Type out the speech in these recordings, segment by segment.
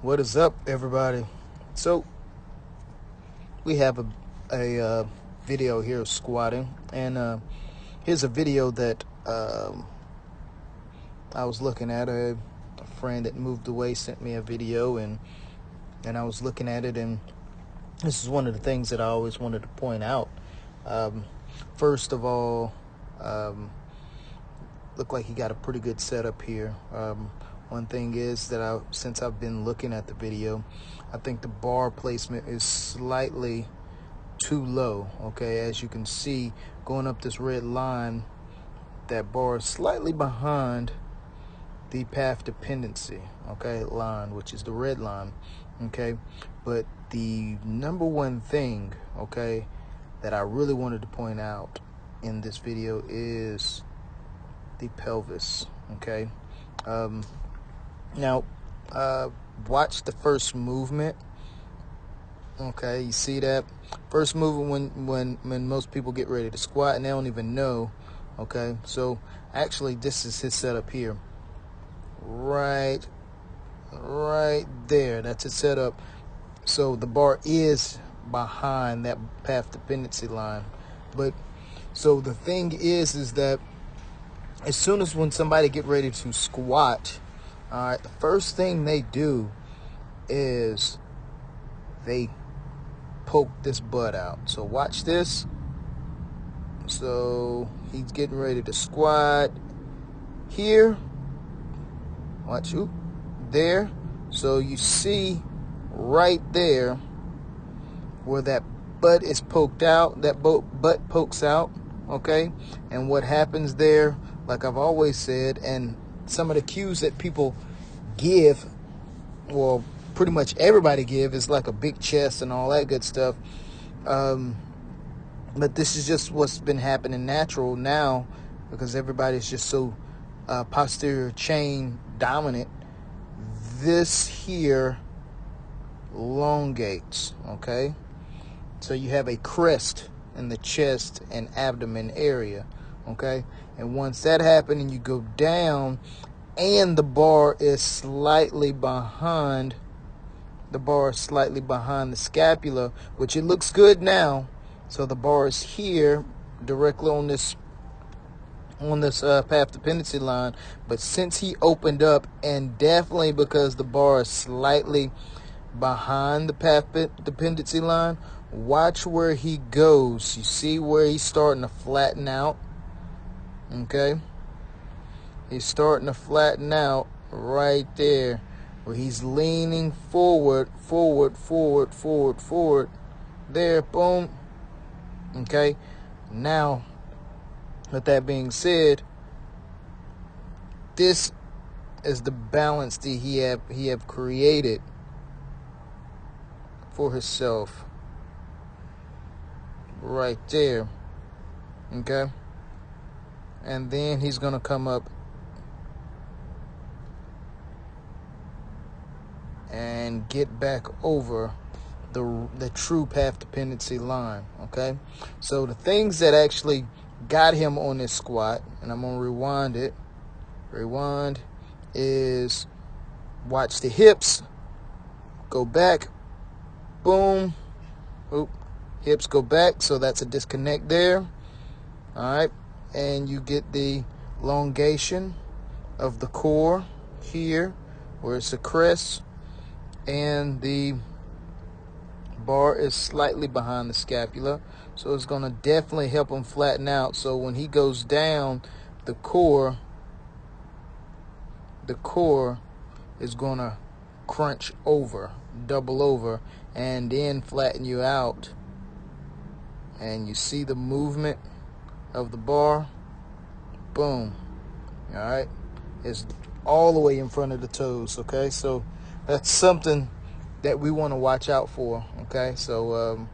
What is up, everybody? So we have a video here of squatting, and here's a video that I was looking at. A friend that moved away sent me a video, and I was looking at it, and this is one of the things that I always wanted to point out. First of all, look like he got a pretty good setup here. One thing is that since I've been looking at the video, I think the bar placement is slightly too low. Okay, as you can see, going up this red line, that bar is slightly behind the path dependency, okay, line, which is the red line. Okay, but the number one thing, okay, that I really wanted to point out in this video is the pelvis. Okay, now watch the first movement. Okay, you see that first movement when most people get ready to squat and they don't even know. Okay, so actually this is his setup here, right there. That's his setup. So the bar is behind that path dependency line. But so the thing is that as soon as when somebody get ready to squat, all right, the first thing they do is they poke this butt out. So watch this. So he's getting ready to squat here. Watch you there. So you see right there where that butt is poked out, that butt pokes out. Okay, and what happens there, like I've always said, and some of the cues that people give, well, pretty much everybody give, is like a big chest and all that good stuff. But this is just what's been happening natural now, because everybody's just so posterior chain dominant. This here elongates, okay? So you have a crest in the chest and abdomen area, okay? And once that happens and you go down and the bar is slightly behind, the scapula, which it looks good now. So the bar is here directly on this path dependency line. But since he opened up, and definitely because the bar is slightly behind the path dependency line, watch where he goes. You see where he's starting to flatten out? Okay, he's starting to flatten out right there, where he's leaning forward. There, boom. Okay, now with that being said, this is the balance that he have created for himself right there. Okay, and then he's gonna come up and get back over the true path dependency line. Okay, so the things that actually got him on this squat, and I'm gonna rewind is watch the hips go back, boom. Oop. Hips go back, so that's a disconnect there. All right, and you get the elongation of the core here where it's a crest, and the bar is slightly behind the scapula, so it's going to definitely help him flatten out. So when he goes down, the core is going to crunch over, double over, and then flatten you out. And you see the movement of the bar, boom. All right, it's all the way in front of the toes. Okay, so that's something that we want to watch out for. Okay, so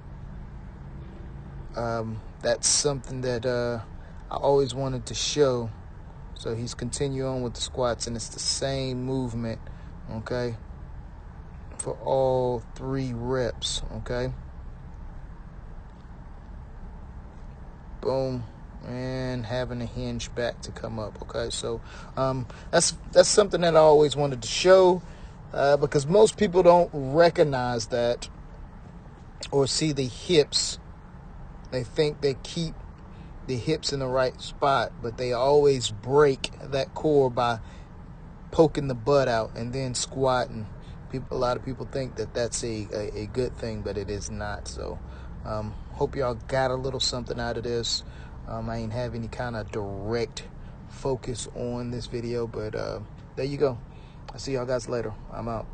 that's something that I always wanted to show. So he's continuing with the squats, and it's the same movement, okay, for all 3 reps. Okay, boom, and having a hinge back to come up. Okay, so that's something that I always wanted to show. because most people don't recognize that or see the hips. They think they keep the hips in the right spot, but they always break that core by poking the butt out and then squatting. A lot of people think that that's a good thing, but it is not. So hope y'all got a little something out of this. I ain't have any kind of direct focus on this video, but there you go. I'll see y'all guys later. I'm out.